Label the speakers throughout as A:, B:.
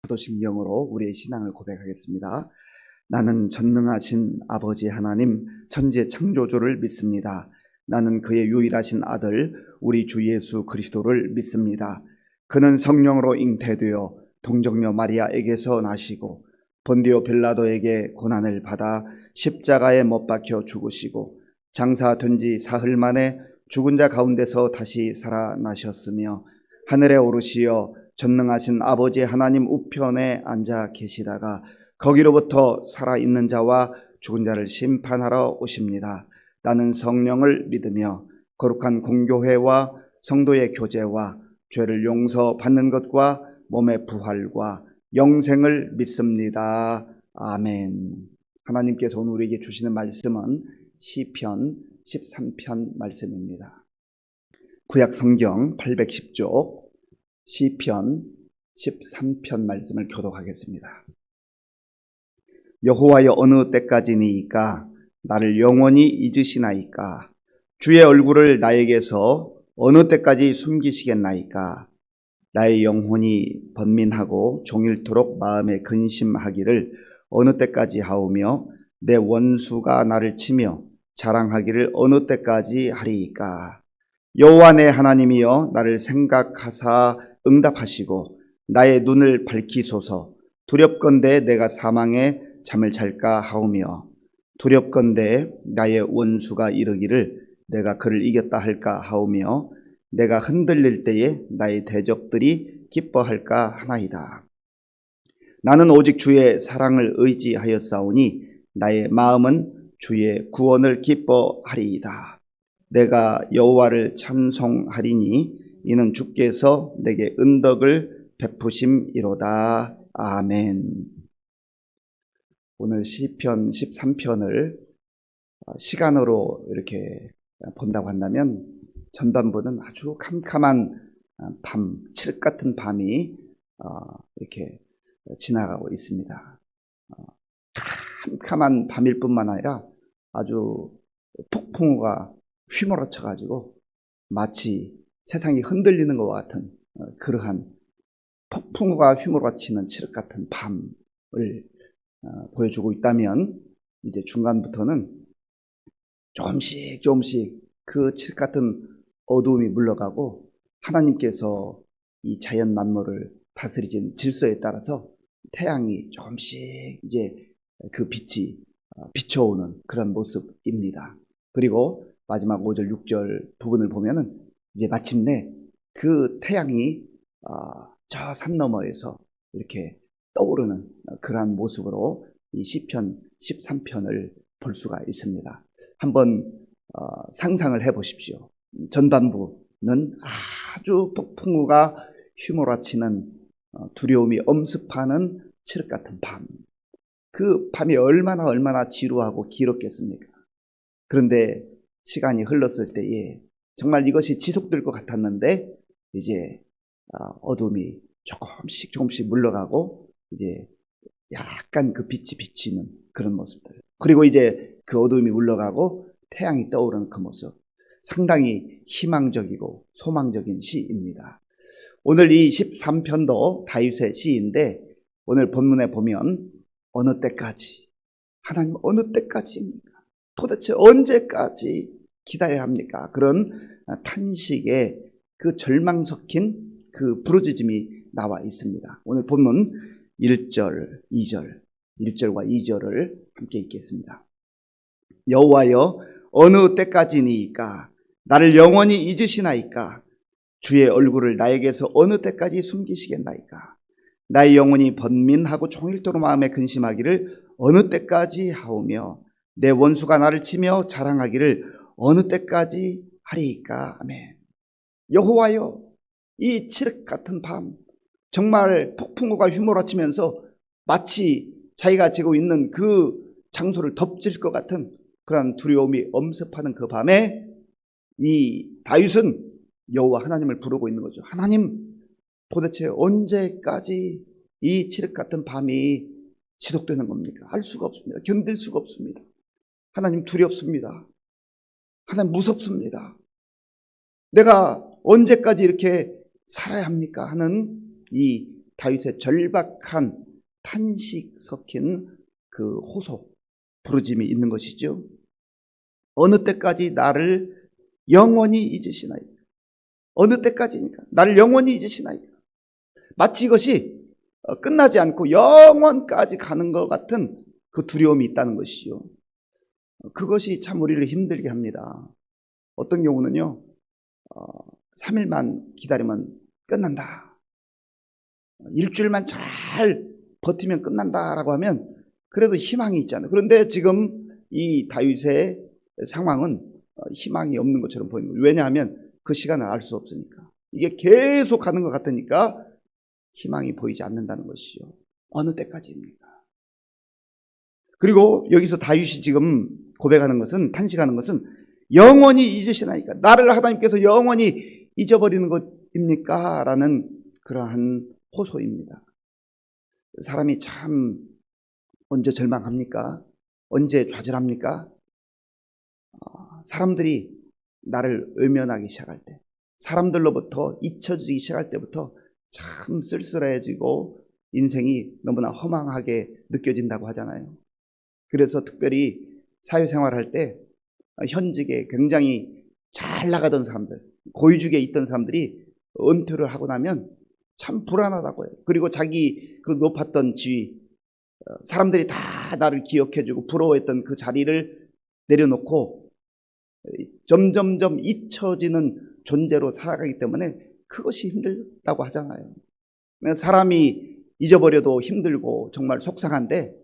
A: 사도신경으로 우리의 신앙을 고백하겠습니다. 나는 전능하신 아버지 하나님 천지의 창조주를 믿습니다. 나는 그의 유일하신 아들 우리 주 예수 그리스도를 믿습니다. 그는 성령으로 잉태되어 동정녀 마리아에게서 나시고 본디오 빌라도에게 고난을 받아 십자가에 못 박혀 죽으시고 장사된 지 사흘 만에 죽은 자 가운데서 다시 살아나셨으며 하늘에 오르시어 전능하신 아버지 하나님 우편에 앉아 계시다가 거기로부터 살아있는 자와 죽은 자를 심판하러 오십니다. 나는 성령을 믿으며 거룩한 공교회와 성도의 교제와 죄를 용서받는 것과 몸의 부활과 영생을 믿습니다. 아멘. 하나님께서 오늘 우리에게 주시는 말씀은 시편 13편 말씀입니다. 구약 성경 810쪽 시편 13편 말씀을 교독하겠습니다. 여호와여 어느 때까지니이까 나를 영원히 잊으시나이까 주의 얼굴을 나에게서 어느 때까지 숨기시겠나이까 나의 영혼이 번민하고 종일토록 마음에 근심하기를 어느 때까지 하오며 내 원수가 나를 치며 자랑하기를 어느 때까지 하리이까 여호와 내 하나님이여 나를 생각하사 응답하시고 나의 눈을 밝히소서. 두렵건대 내가 사망에 잠을 잘까 하오며 두렵건대 나의 원수가 이르기를 내가 그를 이겼다 할까 하오며 내가 흔들릴 때에 나의 대적들이 기뻐할까 하나이다. 나는 오직 주의 사랑을 의지하였사오니 나의 마음은 주의 구원을 기뻐하리이다. 내가 여호와를 찬송하리니 이는 주께서 내게 은덕을 베푸심이로다. 아멘. 오늘 시편 13편을 시간으로 이렇게 본다고 한다면 전반부는 아주 캄캄한 밤, 칠흑 같은 밤이 이렇게 지나가고 있습니다. 캄캄한 밤일 뿐만 아니라 아주 폭풍우가 휘몰아쳐가지고 마치 세상이 흔들리는 것과 같은 그러한 폭풍우가 휘몰아치는 칠흑 같은 밤을 보여주고 있다면 이제 중간부터는 조금씩 그 칠흑 같은 어두움이 물러가고 하나님께서 이 자연 만물을 다스리신 질서에 따라서 태양이 조금씩 이제 그 빛이 비춰오는 그런 모습입니다. 그리고 마지막 5절, 6절 부분을 보면은 이제 마침내 그 태양이 저 산 너머에서 이렇게 떠오르는 그러한 모습으로 이 시편 13편을 볼 수가 있습니다. 한번 상상을 해 보십시오. 전반부는 아주 폭풍우가 휘몰아치는 두려움이 엄습하는 칠흑 같은 밤. 그 밤이 얼마나 지루하고 길었겠습니까? 그런데 시간이 흘렀을 때에 정말 이것이 지속될 것 같았는데 이제 어둠이 조금씩 물러가고 이제 약간 그 빛이 비치는 그런 모습들. 그리고 이제 그 어둠이 물러가고 태양이 떠오르는 그 모습. 상당히 희망적이고 소망적인 시입니다. 오늘 이 13편도 다윗의 시인데 오늘 본문에 보면 어느 때까지, 하나님 어느 때까지입니까? 도대체 언제까지 기다려야 합니까? 그런 탄식의 그 절망 섞인 그 부르짖음이 나와 있습니다. 오늘 본문 1절, 2절, 1절과 2절을 함께 읽겠습니다. 여호와여 어느 때까지니이까 나를 영원히 잊으시나이까 주의 얼굴을 나에게서 어느 때까지 숨기시겠나이까 나의 영혼이 번민하고 종일토록 마음에 근심하기를 어느 때까지 하오며 내 원수가 나를 치며 자랑하기를 어느 때까지 하리이까. 아멘. 여호와여 이 칠흑 같은 밤 정말 폭풍우가 휘몰아치면서 마치 자기가 지고 있는 그 장소를 덮칠 것 같은 그런 두려움이 엄습하는 그 밤에 이 다윗은 여호와 하나님을 부르고 있는 거죠. 하나님 도대체 언제까지 이 칠흑 같은 밤이 지속되는 겁니까? 알 수가 없습니다. 견딜 수가 없습니다. 하나님 두렵습니다. 하나님 무섭습니다. 내가 언제까지 이렇게 살아야 합니까? 하는 이 다윗의 절박한 탄식 섞인 그 호소, 부르짐이 있는 것이죠. 어느 때까지 나를 영원히 잊으시나이까? 어느 때까지니까? 나를 영원히 잊으시나이까? 마치 이것이 끝나지 않고 영원까지 가는 것 같은 그 두려움이 있다는 것이요. 그것이 참 우리를 힘들게 합니다. 어떤 경우는요, 3일만 기다리면 끝난다. 일주일만 잘 버티면 끝난다라고 하면 그래도 희망이 있잖아요. 그런데 지금 이 다윗의 상황은 희망이 없는 것처럼 보이는 거예요. 왜냐하면 그 시간을 알 수 없으니까. 이게 계속 가는 것 같으니까 희망이 보이지 않는다는 것이죠. 어느 때까지입니까? 그리고 여기서 다윗이 지금 고백하는 것은, 탄식하는 것은 영원히 잊으시나이까? 나를 하나님께서 영원히 잊어버리는 것입니까? 라는 그러한 호소입니다. 사람이 참 언제 절망합니까? 언제 좌절합니까? 사람들이 나를 외면하기 시작할 때, 사람들로부터 잊혀지기 시작할 때부터 참 쓸쓸해지고 인생이 너무나 허망하게 느껴진다고 하잖아요. 그래서 특별히 사회생활할 때 현직에 굉장히 잘 나가던 사람들, 고위직에 있던 사람들이 은퇴를 하고 나면 참 불안하다고 해요. 그리고 자기 그 높았던 지위, 사람들이 다 나를 기억해주고 부러워했던 그 자리를 내려놓고 점점점 잊혀지는 존재로 살아가기 때문에 그것이 힘들다고 하잖아요. 사람이 잊어버려도 힘들고 정말 속상한데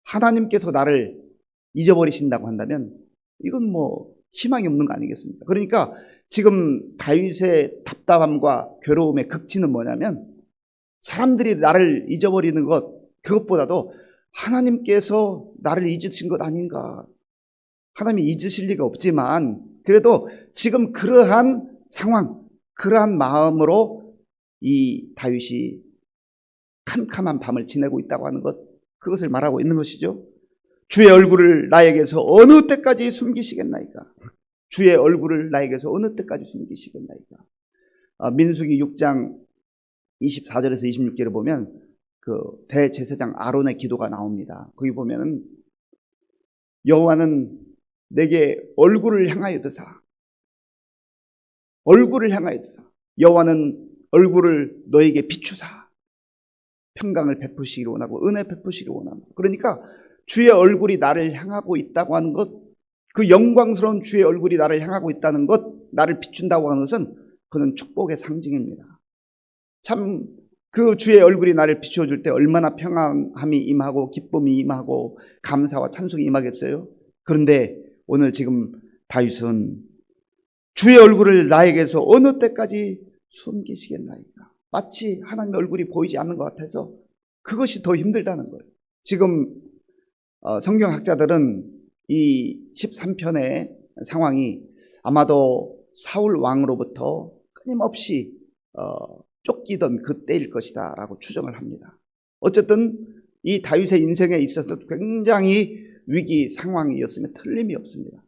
A: 하나님께서 나를 잊어버리신다고 한다면 이건 뭐 희망이 없는 거 아니겠습니까? 그러니까 지금 다윗의 답답함과 괴로움의 극치는 뭐냐면 사람들이 나를 잊어버리는 것, 그것보다도 하나님께서 나를 잊으신 것 아닌가. 하나님이 잊으실 리가 없지만 그래도 지금 그러한 상황, 그러한 마음으로 이 다윗이 캄캄한 밤을 지내고 있다고 하는 것, 그것을 말하고 있는 것이죠. 주의 얼굴을 나에게서 어느 때까지 숨기시겠나이까? 주의 얼굴을 나에게서 어느 때까지 숨기시겠나이까? 민수기 6장 24절에서 26절을 보면 그 대제사장 아론의 기도가 나옵니다. 거기 보면은 여호와는 내게 얼굴을 향하여 드사, 얼굴을 향하여 드사, 여호와는 얼굴을 너에게 비추사 평강을 베푸시기를 원하고 은혜 베푸시기를 원합니다. 그러니까 주의 얼굴이 나를 향하고 있다고 하는 것, 그 영광스러운 주의 얼굴이 나를 향하고 있다는 것, 나를 비춘다고 하는 것은 그는 축복의 상징입니다. 참 그 주의 얼굴이 나를 비추어줄 때 얼마나 평안함이 임하고 기쁨이 임하고 감사와 찬송이 임하겠어요? 그런데 오늘 지금 다윗은 주의 얼굴을 나에게서 어느 때까지 숨기시겠나이까? 마치 하나님의 얼굴이 보이지 않는 것 같아서 그것이 더 힘들다는 거예요. 지금 성경학자들은 이 13편의 상황이 아마도 사울 왕으로부터 끊임없이 쫓기던 그때일 것이다 라고 추정을 합니다. 어쨌든 이 다윗의 인생에 있어서 굉장히 위기 상황이었으면 틀림이 없습니다.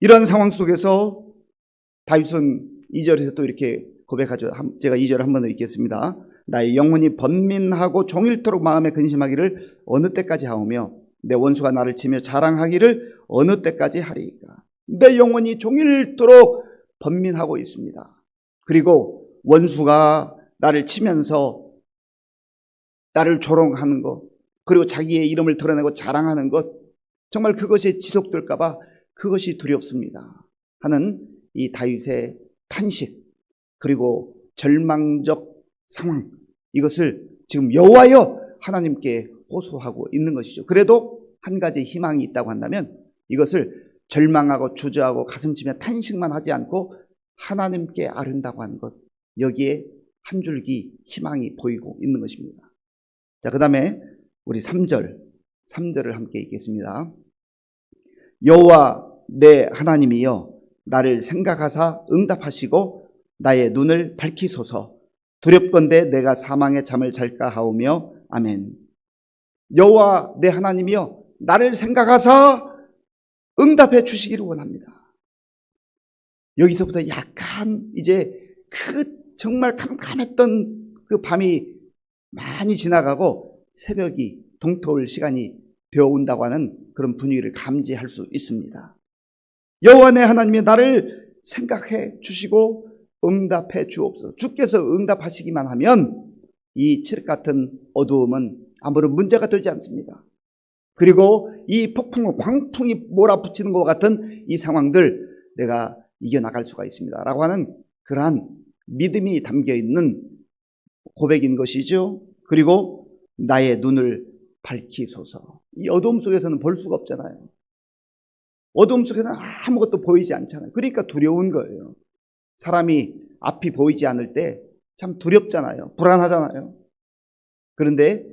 A: 이런 상황 속에서 다윗은 2절에서 또 이렇게 고백하죠. 제가 2절을 한 번 더 읽겠습니다. 나의 영혼이 번민하고 종일토록 마음에 근심하기를 어느 때까지 하오며 내 원수가 나를 치며 자랑하기를 어느 때까지 하리이까? 내 영혼이 종일토록 번민하고 있습니다. 그리고 원수가 나를 치면서 나를 조롱하는 것, 그리고 자기의 이름을 드러내고 자랑하는 것, 정말 그것이 지속될까 봐 그것이 두렵습니다 하는 이 다윗의 탄식, 그리고 절망적 상황, 이것을 지금 여호와여 하나님께 호소하고 있는 것이죠. 그래도 한 가지 희망이 있다고 한다면 이것을 절망하고 주저하고 가슴치며 탄식만 하지 않고 하나님께 아른다고 하는 것, 여기에 한 줄기 희망이 보이고 있는 것입니다. 자, 그 다음에 우리 3절을 함께 읽겠습니다. 여호와 내 하나님이여 나를 생각하사 응답하시고 나의 눈을 밝히소서. 두렵건대 내가 사망의 잠을 잘까 하오며 아멘. 여호와 내 하나님이여 나를 생각하사 응답해 주시기를 원합니다. 여기서부터 약간 이제 그 정말 캄캄했던 그 밤이 많이 지나가고 새벽이 동터올 시간이 되어 온다고 하는 그런 분위기를 감지할 수 있습니다. 여호와 내 하나님이 나를 생각해 주시고 응답해 주옵소서. 주께서 응답하시기만 하면 이 칠흑 같은 어두움은 아무런 문제가 되지 않습니다. 그리고 이 폭풍을 광풍이 몰아붙이는 것과 같은 이 상황들 내가 이겨나갈 수가 있습니다 라고 하는 그러한 믿음이 담겨있는 고백인 것이죠. 그리고 나의 눈을 밝히소서. 이 어두움 속에서는 볼 수가 없잖아요. 어두움 속에서는 아무것도 보이지 않잖아요. 그러니까 두려운 거예요. 사람이 앞이 보이지 않을 때 참 두렵잖아요. 불안하잖아요. 그런데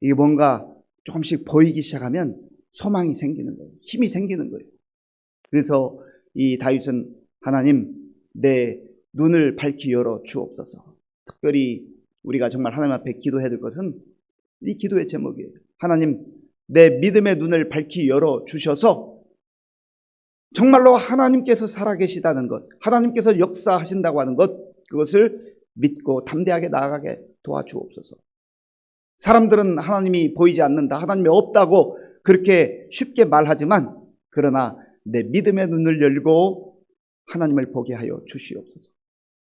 A: 이게 뭔가 조금씩 보이기 시작하면 소망이 생기는 거예요. 힘이 생기는 거예요. 그래서 이 다윗은 하나님 내 눈을 밝히 열어 주옵소서. 특별히 우리가 정말 하나님 앞에 기도해야 될 것은 이 기도의 제목이에요. 하나님 내 믿음의 눈을 밝히 열어 주셔서 정말로 하나님께서 살아계시다는 것, 하나님께서 역사하신다고 하는 것, 그것을 믿고 담대하게 나아가게 도와주옵소서. 사람들은 하나님이 보이지 않는다, 하나님이 없다고 그렇게 쉽게 말하지만 그러나 내 믿음의 눈을 열고 하나님을 보게 하여 주시옵소서.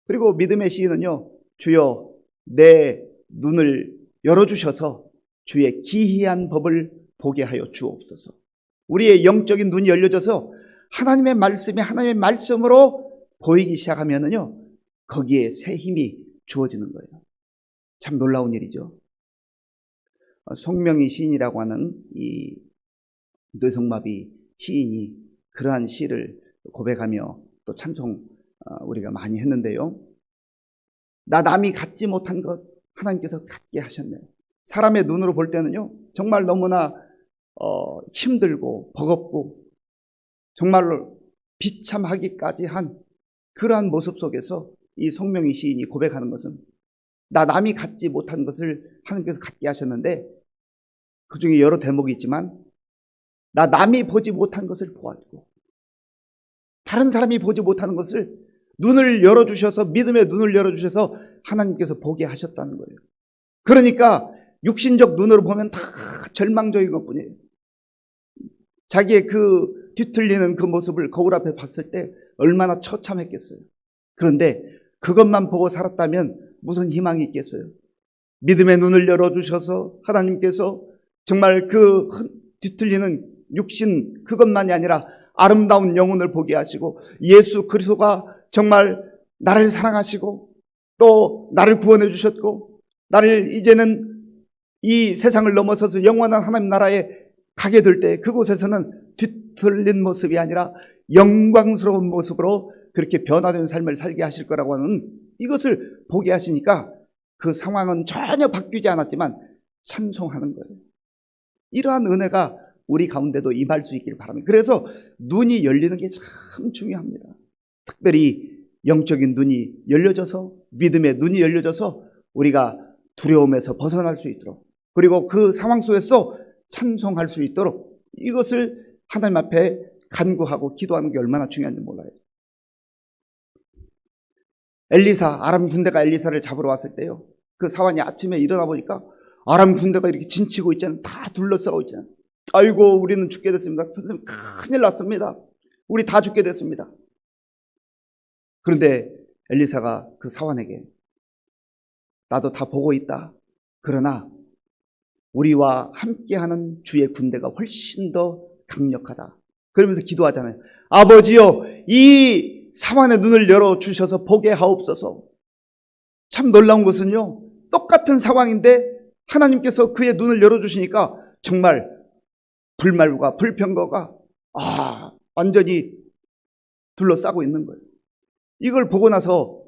A: 그리고 믿음의 시인은요, 주여 내 눈을 열어주셔서 주의 기이한 법을 보게 하여 주옵소서. 우리의 영적인 눈이 열려져서 하나님의 말씀이 하나님의 말씀으로 보이기 시작하면은요, 거기에 새 힘이 주어지는 거예요. 참 놀라운 일이죠. 송명희 시인이라고 하는 이 뇌성마비 시인이 그러한 시를 고백하며 또 찬송 우리가 많이 했는데요. 나 남이 갖지 못한 것 하나님께서 갖게 하셨네요. 사람의 눈으로 볼 때는요, 정말 너무나 힘들고 버겁고 정말로 비참하기까지 한 그러한 모습 속에서 이 송명희 시인이 고백하는 것은 나 남이 갖지 못한 것을 하나님께서 갖게 하셨는데 그 중에 여러 대목이 있지만 나 남이 보지 못한 것을 보아주고 다른 사람이 보지 못하는 것을 눈을 열어주셔서 믿음의 눈을 열어주셔서 하나님께서 보게 하셨다는 거예요. 그러니까 육신적 눈으로 보면 다 절망적인 것뿐이에요. 자기의 그 뒤틀리는 그 모습을 거울 앞에 봤을 때 얼마나 처참했겠어요. 그런데 그것만 보고 살았다면 무슨 희망이 있겠어요. 믿음의 눈을 열어주셔서 하나님께서 정말 그 뒤틀리는 육신 그것만이 아니라 아름다운 영혼을 보게 하시고 예수 그리스도가 정말 나를 사랑하시고 또 나를 구원해 주셨고 나를 이제는 이 세상을 넘어서서 영원한 하나님 나라에 가게 될 때 그곳에서는 뒤틀린 모습이 아니라 영광스러운 모습으로 그렇게 변화된 삶을 살게 하실 거라고 하는 이것을 보게 하시니까 그 상황은 전혀 바뀌지 않았지만 찬송하는 거예요. 이러한 은혜가 우리 가운데도 임할 수 있길 바랍니다. 그래서 눈이 열리는 게 참 중요합니다. 특별히 영적인 눈이 열려져서 믿음의 눈이 열려져서 우리가 두려움에서 벗어날 수 있도록 그리고 그 상황 속에서 찬송할 수 있도록 이것을 하나님 앞에 간구하고 기도하는 게 얼마나 중요한지 몰라요. 엘리사, 아람 군대가 엘리사를 잡으러 왔을 때요, 그 사환이 아침에 일어나 보니까 아람 군대가 이렇게 진치고 있잖아요. 다 둘러싸고 있잖아요. 아이고 우리는 죽게 됐습니다. 선생님 큰일 났습니다. 우리 다 죽게 됐습니다. 그런데 엘리사가 그 사환에게 나도 다 보고 있다. 그러나 우리와 함께하는 주의 군대가 훨씬 더 강력하다. 그러면서 기도하잖아요. 아버지여 이 사환의 눈을 열어주셔서 보게 하옵소서. 참 놀라운 것은요, 똑같은 상황인데 하나님께서 그의 눈을 열어주시니까 정말 불말과 불평거가 완전히 둘러싸고 있는 거예요. 이걸 보고 나서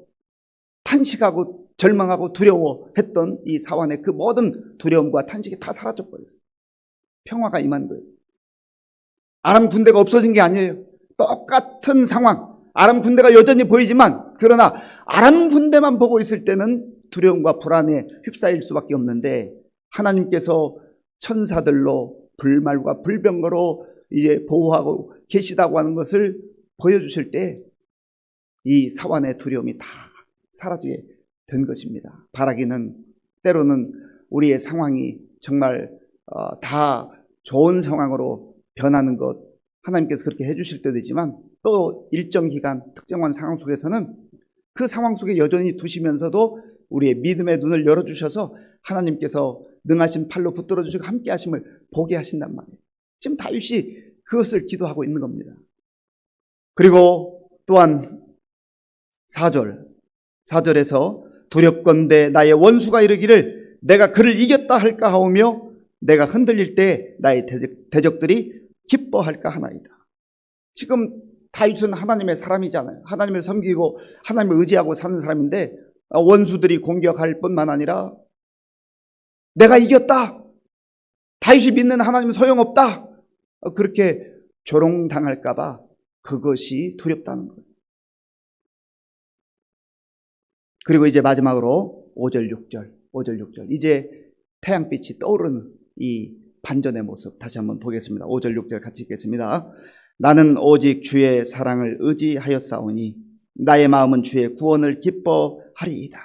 A: 탄식하고 절망하고 두려워했던 이 사환의 그 모든 두려움과 탄식이 다 사라져버렸어요. 평화가 임한 거예요. 아람 군대가 없어진 게 아니에요. 똑같은 상황, 아람 군대가 여전히 보이지만 그러나 아람 군대만 보고 있을 때는 두려움과 불안에 휩싸일 수밖에 없는데 하나님께서 천사들로 불말과 불병거로 이제 보호하고 계시다고 하는 것을 보여주실 때 이 사환의 두려움이 다 사라지게 된 것입니다. 바라기는 때로는 우리의 상황이 정말 다 좋은 상황으로 변하는 것, 하나님께서 그렇게 해주실 때도 있지만 또 일정 기간 특정한 상황 속에서는 그 상황 속에 여전히 두시면서도 우리의 믿음의 눈을 열어주셔서 하나님께서 능하신 팔로 붙들어 주시고 함께 하심을 보게 하신단 말이에요. 지금 다윗이 그것을 기도하고 있는 겁니다. 그리고 또한 4절에서 두렵건대 나의 원수가 이르기를 내가 그를 이겼다 할까 하오며 내가 흔들릴 때 나의 대적들이 기뻐할까 하나이다. 지금 다윗은 하나님의 사람이잖아요. 하나님을 섬기고 하나님을 의지하고 사는 사람인데 원수들이 공격할 뿐만 아니라 내가 이겼다, 다윗이 믿는 하나님은 소용없다, 그렇게 조롱당할까 봐 그것이 두렵다는 거예요. 그리고 이제 마지막으로 5절 6절 이제 태양빛이 떠오르는 이 반전의 모습 다시 한번 보겠습니다. 5절 6절 같이 읽겠습니다. 나는 오직 주의 사랑을 의지하였사오니 나의 마음은 주의 구원을 기뻐하리이다.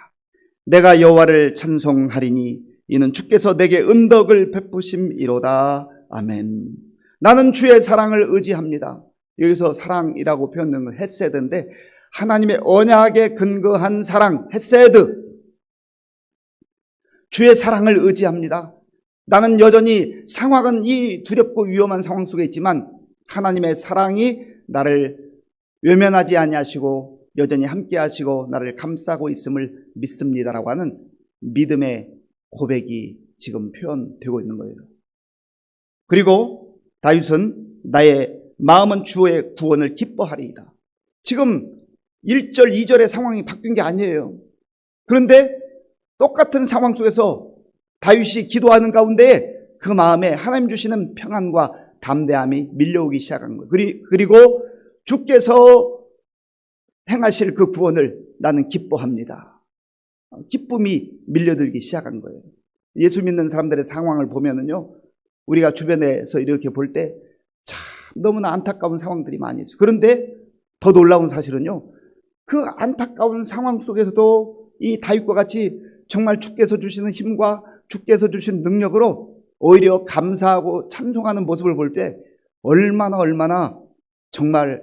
A: 내가 여호와를 찬송하리니 이는 주께서 내게 은덕을 베푸심이로다. 아멘. 나는 주의 사랑을 의지합니다. 여기서 사랑이라고 표현된 건 헤세드인데 하나님의 언약에 근거한 사랑, 헤세드. 주의 사랑을 의지합니다. 나는 여전히 상황은 이 두렵고 위험한 상황 속에 있지만 하나님의 사랑이 나를 외면하지 아니하시고 여전히 함께 하시고 나를 감싸고 있음을 믿습니다라고 하는 믿음의 고백이 지금 표현되고 있는 거예요. 그리고 다윗은 나의 마음은 주의 구원을 기뻐하리이다. 지금 1절, 2절의 상황이 바뀐 게 아니에요. 그런데 똑같은 상황 속에서 다윗이 기도하는 가운데 그 마음에 하나님 주시는 평안과 담대함이 밀려오기 시작한 거예요. 그리고 주께서 행하실 그 구원을 나는 기뻐합니다. 기쁨이 밀려들기 시작한 거예요. 예수 믿는 사람들의 상황을 보면은요, 우리가 주변에서 이렇게 볼 때 참 너무나 안타까운 상황들이 많이 있어요. 그런데 더 놀라운 사실은요, 그 안타까운 상황 속에서도 이 다윗과 같이 정말 주께서 주시는 힘과 주께서 주신 능력으로 오히려 감사하고 찬송하는 모습을 볼 때 얼마나 정말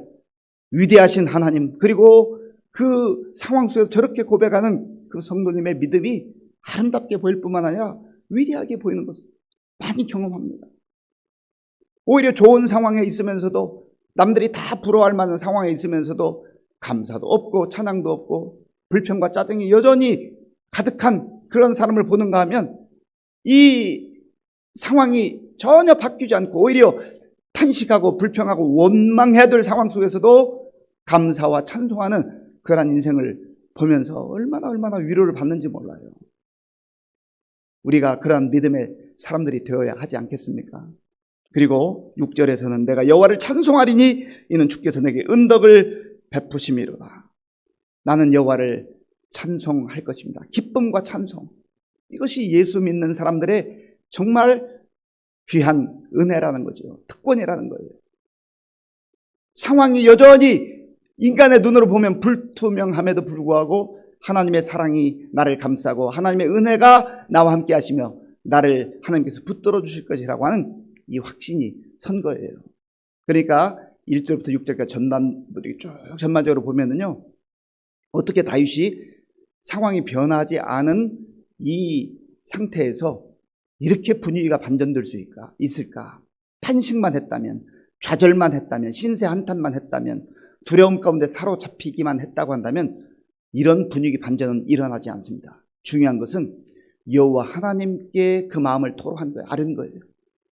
A: 위대하신 하나님, 그리고 그 상황 속에서 저렇게 고백하는 그 성도님의 믿음이 아름답게 보일 뿐만 아니라 위대하게 보이는 것을 많이 경험합니다. 오히려 좋은 상황에 있으면서도, 남들이 다 부러워할 만한 상황에 있으면서도 감사도 없고 찬양도 없고 불평과 짜증이 여전히 가득한 그런 사람을 보는가 하면 이 상황이 전혀 바뀌지 않고 오히려 탄식하고 불평하고 원망해야 될 상황 속에서도 감사와 찬송하는 그런 인생을 보면서 얼마나 위로를 받는지 몰라요. 우리가 그러한 믿음의 사람들이 되어야 하지 않겠습니까? 그리고 6절에서는 내가 여호와를 찬송하리니 이는 주께서 내게 은덕을 베푸심이로다. 나는 여호와를 찬송할 것입니다. 기쁨과 찬송, 이것이 예수 믿는 사람들의 정말 귀한 은혜라는 거죠. 특권이라는 거예요. 상황이 여전히 인간의 눈으로 보면 불투명함에도 불구하고 하나님의 사랑이 나를 감싸고 하나님의 은혜가 나와 함께 하시며 나를 하나님께서 붙들어 주실 것이라고 하는 이 확신이 선 거예요. 그러니까 1절부터 6절까지 전반적으로 보면은요, 어떻게 다윗이 상황이 변하지 않은 이 상태에서 이렇게 분위기가 반전될 수 있을까? 탄식만 했다면, 좌절만 했다면, 신세 한탄만 했다면, 두려움 가운데 사로잡히기만 했다고 한다면 이런 분위기 반전은 일어나지 않습니다. 중요한 것은 여호와 하나님께 그 마음을 토로한 거예요. 아는 거예요.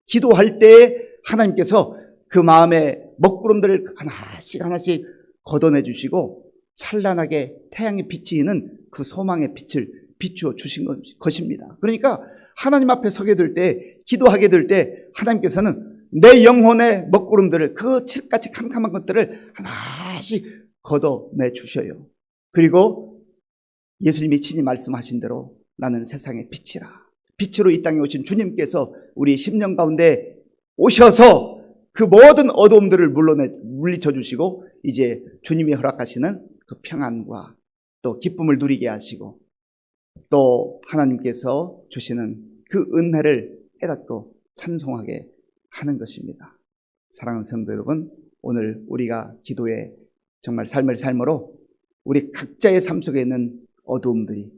A: 기도할 때 하나님께서 그 마음의 먹구름들을 하나씩 걷어내 주시고 찬란하게 태양이 비치는 그 소망의 빛을 비추어 주신 것입니다. 그러니까 하나님 앞에 서게 될 때, 기도하게 될 때 하나님께서는 내 영혼의 먹구름들을, 그 칠같이 캄캄한 것들을 하나씩 걷어내 주셔요. 그리고 예수님이 친히 말씀하신 대로 나는 세상의 빛이라. 빛으로 이 땅에 오신 주님께서 우리 심령 가운데 오셔서 그 모든 어두움들을 물리쳐 주시고 이제 주님이 허락하시는 그 평안과 또 기쁨을 누리게 하시고 또 하나님께서 주시는 그 은혜를 깨닫고 찬송하게 하는 것입니다. 사랑하는 성도 여러분, 오늘 우리가 기도의 정말 삶을 삶으로 우리 각자의 삶 속에 있는 어두움들이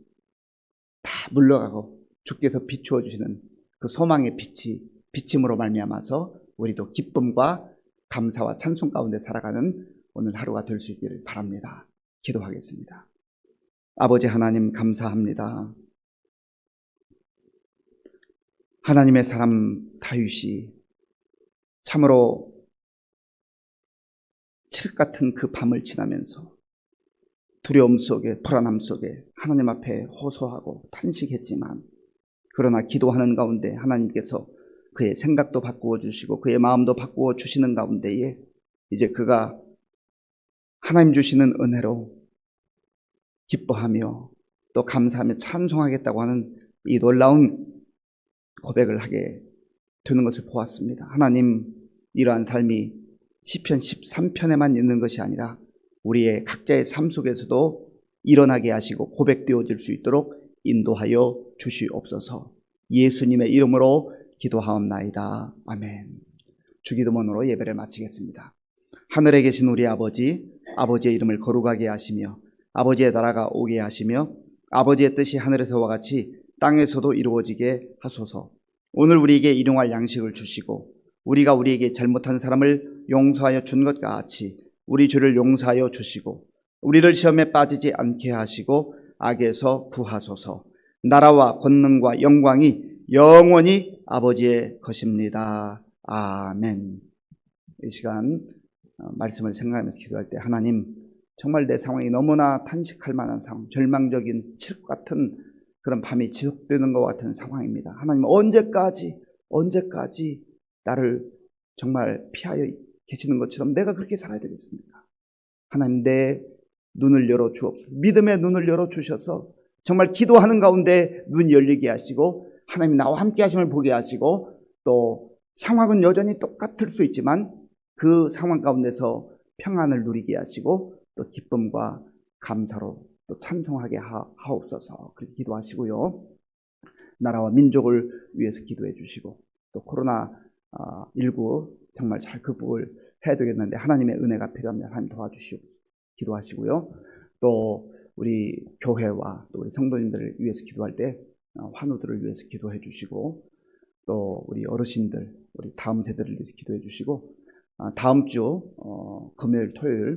A: 다 물러가고 주께서 비추어 주시는 그 소망의 빛이 비침으로 말미암아서 우리도 기쁨과 감사와 찬송 가운데 살아가는 오늘 하루가 될 수 있기를 바랍니다. 기도하겠습니다. 아버지 하나님, 감사합니다. 하나님의 사람 다윗이 참으로 칠흑 같은 그 밤을 지나면서 두려움 속에, 불안함 속에 하나님 앞에 호소하고 탄식했지만, 그러나 기도하는 가운데 하나님께서 그의 생각도 바꾸어 주시고 그의 마음도 바꾸어 주시는 가운데에 이제 그가 하나님 주시는 은혜로 기뻐하며 또 감사하며 찬송하겠다고 하는 이 놀라운 고백을 하게 되는 것을 보았습니다. 하나님, 이러한 삶이 시편 13편에만 있는 것이 아니라 우리의 각자의 삶 속에서도 일어나게 하시고 고백되어질 수 있도록 인도하여 주시옵소서. 예수님의 이름으로 기도하옵나이다. 아멘. 주기도문으로 예배를 마치겠습니다. 하늘에 계신 우리 아버지, 아버지의 이름을 거룩하게 하시며 아버지의 나라가 오게 하시며 아버지의 뜻이 하늘에서와 같이 땅에서도 이루어지게 하소서. 오늘 우리에게 일용할 양식을 주시고 우리가 우리에게 잘못한 사람을 용서하여 준 것 같이 우리 죄를 용서하여 주시고 우리를 시험에 빠지지 않게 하시고 악에서 구하소서. 나라와 권능과 영광이 영원히 아버지의 것입니다. 아멘. 이 시간 말씀을 생각하면서 기도할 때, 하나님, 정말 내 상황이 너무나 탄식할 만한 상황, 절망적인 칠흑 같은 그런 밤이 지속되는 것 같은 상황입니다. 하나님, 언제까지 나를 정말 피하여 계시는 것처럼 내가 그렇게 살아야 되겠습니까? 하나님, 내 눈을 열어 주옵소서. 믿음의 눈을 열어 주셔서 정말 기도하는 가운데 눈 열리게 하시고 하나님 나와 함께 하심을 보게 하시고, 또 상황은 여전히 똑같을 수 있지만 그 상황 가운데서 평안을 누리게 하시고 또 기쁨과 감사로 또 찬송하게 하옵소서. 그렇게 기도하시고요. 나라와 민족을 위해서 기도해 주시고 또 코로나19 정말 잘 극복을 해야 되겠는데 하나님의 은혜가 필요합니다. 하나님 도와주시고 기도하시고요. 또 우리 교회와 또 우리 성도님들을 위해서 기도할 때 환우들을 위해서 기도해 주시고, 또 우리 어르신들, 우리 다음 세대를 위해서 기도해 주시고, 다음 주 금요일, 토요일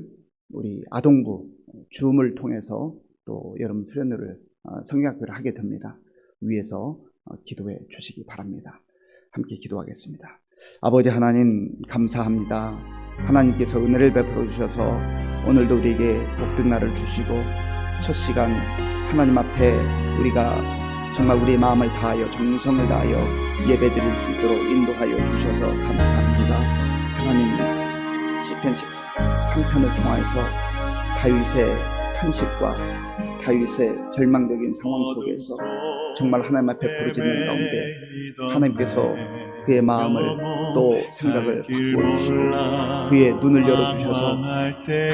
A: 우리 아동부 줌을 통해서 또 여러분 수련회를 성경학교를 하게 됩니다. 위해서 기도해 주시기 바랍니다. 함께 기도하겠습니다. 아버지 하나님, 감사합니다. 하나님께서 은혜를 베풀어 주셔서 오늘도 우리에게 복된 날을 주시고 첫 시간 하나님 앞에 우리가 정말 우리의 마음을 다하여 정성을 다하여 예배드릴 수 있도록 인도하여 주셔서 감사합니다. 하나님, 시편 13편을 통해서 다윗의 탄식과 다윗의 절망적인 상황 속에서 정말 하나님 앞에 부르짖는 가운데 하나님께서 그의 마음을 또 생각을 바꿔주시고 그의 눈을 열어주셔서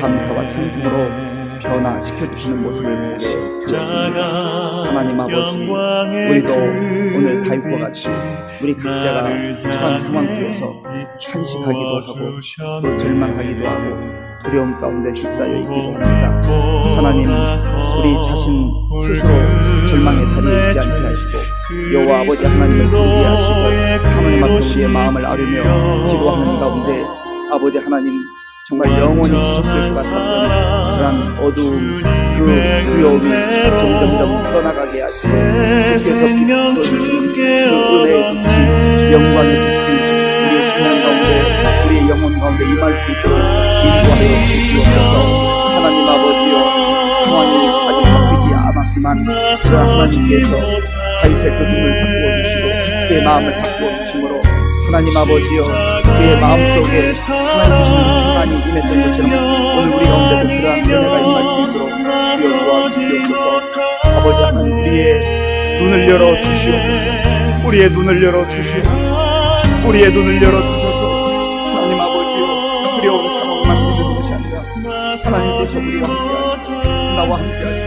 A: 감사와 찬송으로 변화시켜주시는 모습을 보게 되었습니다. 하나님 아버지, 우리도 오늘 다윗과 같이 우리 각자가 처한 상황 속에서 탄식하기도 하고 또 절망하기도 하고 두려움 가운데 휩싸여 있기도 합니다. 하나님, 우리 자신 스스로 절망의 자리에 있지 않게 하시고 여호와 아버지 하나님을 부르게 하시고 하나님 앞에 우리의 마음을 아뢰며 기도하는 가운데 아버지 하나님, 정말 영원히 지속될 것 같은 그런 어두움, 그 두려움이 점점점 떠나가게 하시고 주께서 비춰주신 그 은혜의 빛이, 영광의 빛이 우리의 심령 가운데, 우리의 영혼 가운데 임할 수 있도록 인도하여 주시옵소서. 하나님 아버지여, 상황이 아직 바뀌지 않았지만 그러나 하나님께서 다윗의 그 눈을 바꾸어 주시고 그의 마음을 바꾸어 주심으로 하나님 아버지여, 그의 마음속에 하나님 주시는 평안이 임했던 것처럼 오늘 우리 가운데도 그러한 은혜가 임할 수 있도록 주여 도와주시옵소서. 아버지 하나님, 우리의 눈을 열어주시옵소서. 우리의 눈을 열어주시옵소서. 우리의 눈을 열어주셔서 하나님 아버지여, 두려운 상황만 믿는 것이 아니라 하나님께서 우리와 함께하시고 나와 함께하시고